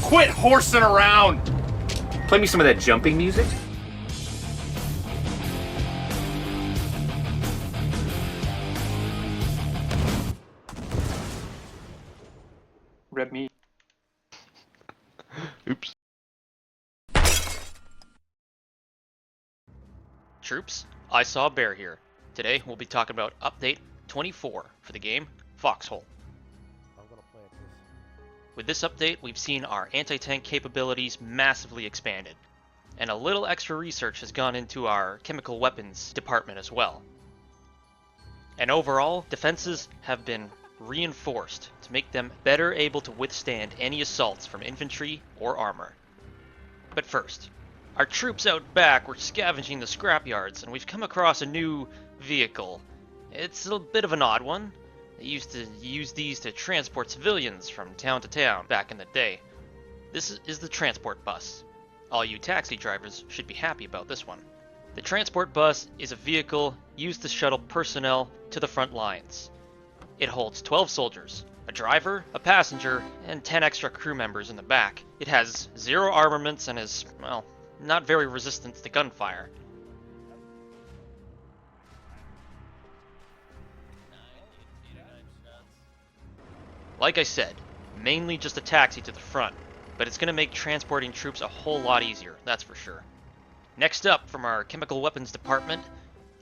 quit horsing around! Play me some of that jumping music. Red meat. Oops. Troops, I saw a bear here. Today we'll be talking about update 24 for the game Foxhole. With this update, we've seen our anti-tank capabilities massively expanded, and a little extra research has gone into our chemical weapons department as well. And overall, defenses have been reinforced to make them better able to withstand any assaults from infantry or armor. But first, our troops out back were scavenging the scrapyards, and we've come across a new vehicle. It's a bit of an odd one. They used to use these to transport civilians from town to town back in the day. This is the transport bus. All you taxi drivers should be happy about this one. The transport bus is a vehicle used to shuttle personnel to the front lines. It holds 12 soldiers, a driver, a passenger, and 10 extra crew members in the back. It has 0 armaments and is, well, not very resistant to gunfire. Like I said, mainly just a taxi to the front, but it's going to make transporting troops a whole lot easier, that's for sure. Next up from our chemical weapons department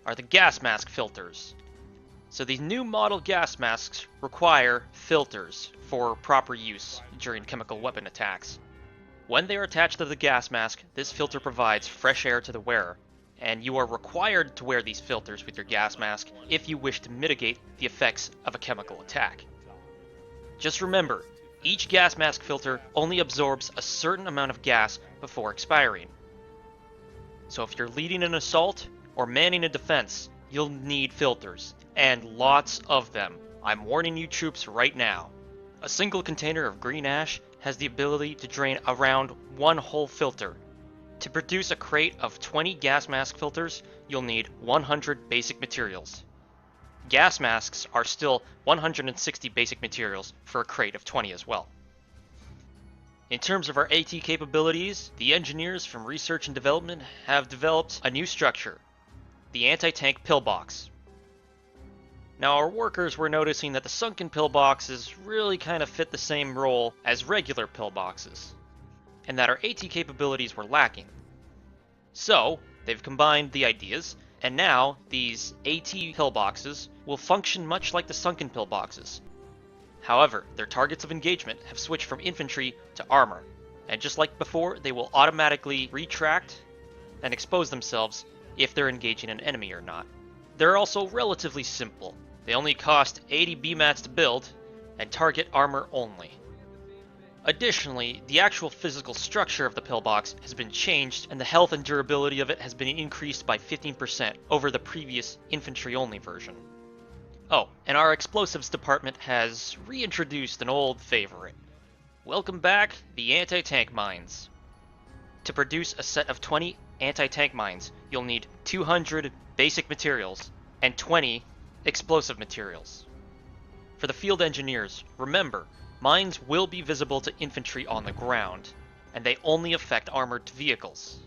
are the gas mask filters. So these new model gas masks require filters for proper use during chemical weapon attacks. When they are attached to the gas mask, this filter provides fresh air to the wearer, and you are required to wear these filters with your gas mask if you wish to mitigate the effects of a chemical attack. Just remember, each gas mask filter only absorbs a certain amount of gas before expiring. So if you're leading an assault or manning a defense, you'll need filters, and lots of them. I'm warning you troops right now. A single container of green ash has the ability to drain around 1 whole filter. To produce a crate of 20 gas mask filters, you'll need 100 basic materials. Gas masks are still 160 basic materials for a crate of 20 as well. In terms of our AT capabilities, the engineers from research and development have developed a new structure, the anti-tank pillbox. Now our workers were noticing that the sunken pillboxes really kind of fit the same role as regular pillboxes, and that our AT capabilities were lacking. So, they've combined the ideas, and now these AT pillboxes will function much like the sunken pillboxes. However, their targets of engagement have switched from infantry to armor, and just like before, they will automatically retract and expose themselves if they're engaging an enemy or not. They're also relatively simple. They only cost 80 BMATs to build, and target armor only. Additionally, the actual physical structure of the pillbox has been changed, and the health and durability of it has been increased by 15% over the previous infantry-only version. Oh, and our explosives department has reintroduced an old favorite. Welcome back, the anti-tank mines. To produce a set of 20 anti-tank mines, you'll need 200 basic materials and 20 explosive materials. For the field engineers, remember, mines will be visible to infantry on the ground, and they only affect armored vehicles.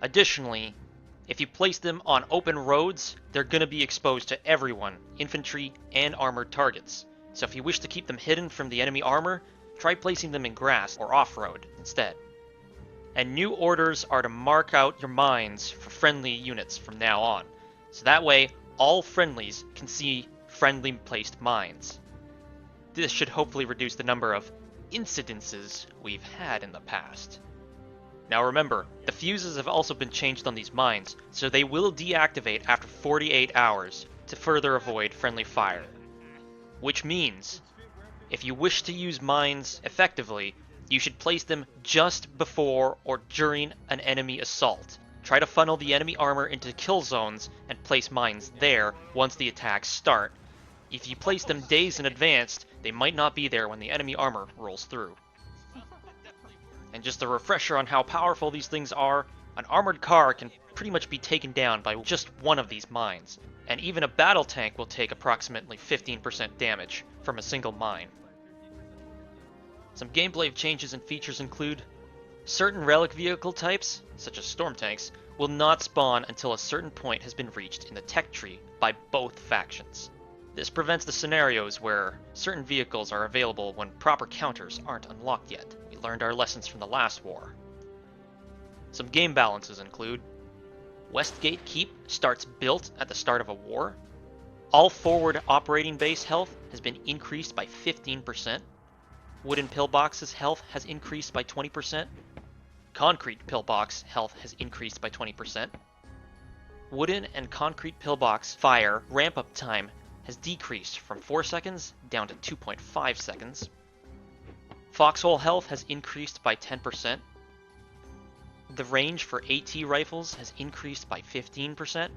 Additionally, if you place them on open roads, they're going to be exposed to everyone, infantry and armored targets. So if you wish to keep them hidden from the enemy armor, try placing them in grass or off-road instead. And new orders are to mark out your mines for friendly units from now on, so that way all friendlies can see friendly placed mines. This should hopefully reduce the number of incidences we've had in the past. Now remember, the fuses have also been changed on these mines, so they will deactivate after 48 hours to further avoid friendly fire. Which means, if you wish to use mines effectively, you should place them just before or during an enemy assault. Try to funnel the enemy armor into kill zones and place mines there once the attacks start. If you place them days in advance, they might not be there when the enemy armor rolls through. And just a refresher on how powerful these things are, an armored car can pretty much be taken down by just one of these mines, and even a battle tank will take approximately 15% damage from a single mine. Some gameplay changes and features include certain relic vehicle types, such as storm tanks, will not spawn until a certain point has been reached in the tech tree by both factions. This prevents the scenarios where certain vehicles are available when proper counters aren't unlocked yet. We learned our lessons from the last war. Some game balances include Westgate Keep starts built at the start of a war. All forward operating base health has been increased by 15%. Wooden pillbox's health has increased by 20%. Concrete pillbox health has increased by 20%. Wooden and concrete pillbox fire ramp-up time has decreased from 4 seconds down to 2.5 seconds. Foxhole health has increased by 10%. The range for AT rifles has increased by 15%.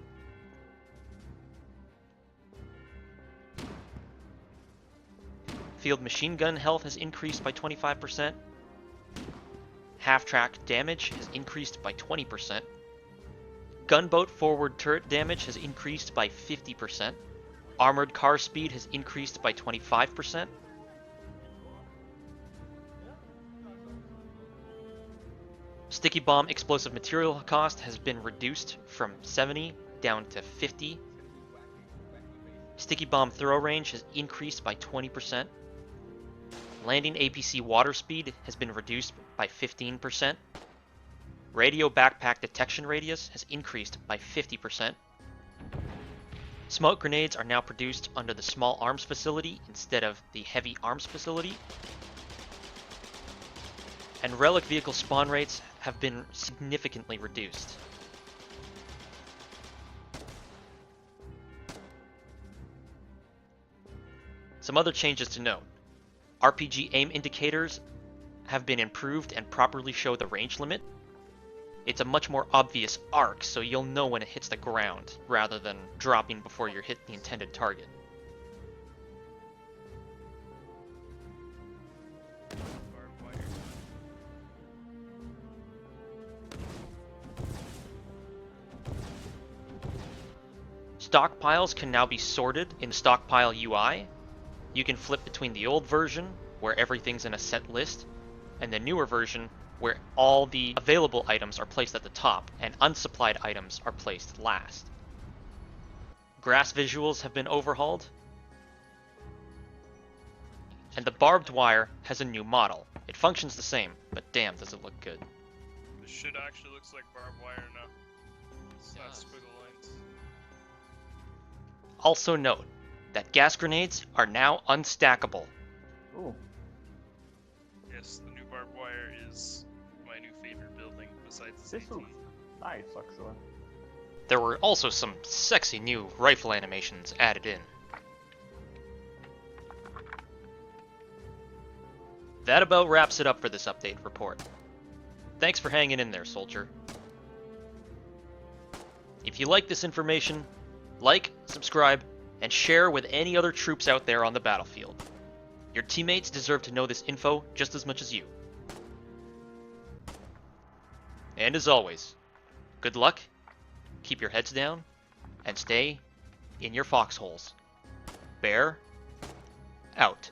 Field machine gun health has increased by 25%. Half-track damage has increased by 20%. Gunboat forward turret damage has increased by 50%. Armored car speed has increased by 25%. Sticky bomb explosive material cost has been reduced from 70 down to 50. Sticky bomb throw range has increased by 20%. Landing APC water speed has been reduced by 15%. Radio backpack detection radius has increased by 50%. Smoke grenades are now produced under the small arms facility instead of the heavy arms facility. And relic vehicle spawn rates have been significantly reduced. Some other changes to note. RPG aim indicators have been improved and properly show the range limit. It's a much more obvious arc, so you'll know when it hits the ground, rather than dropping before you hit the intended target. Stockpiles can now be sorted in Stockpile UI. You can flip between the old version, where everything's in a set list, and the newer version, where all the available items are placed at the top and unsupplied items are placed last. Grass visuals have been overhauled, and the barbed wire has a new model. It functions the same, but damn does it look good. This shit actually looks like barbed wire now. It's not squiggle lines. Also note that gas grenades are now unstackable. Ooh. Yes, the new barbed wire is my new favorite building besides This AT. looks nice, actually. There were also some sexy new rifle animations added in. That about wraps it up for this update report. Thanks for hanging in there, soldier. If you like this information, like, subscribe, and share with any other troops out there on the battlefield. Your teammates deserve to know this info just as much as you. And as always, good luck, keep your heads down, and stay in your foxholes. Bear out.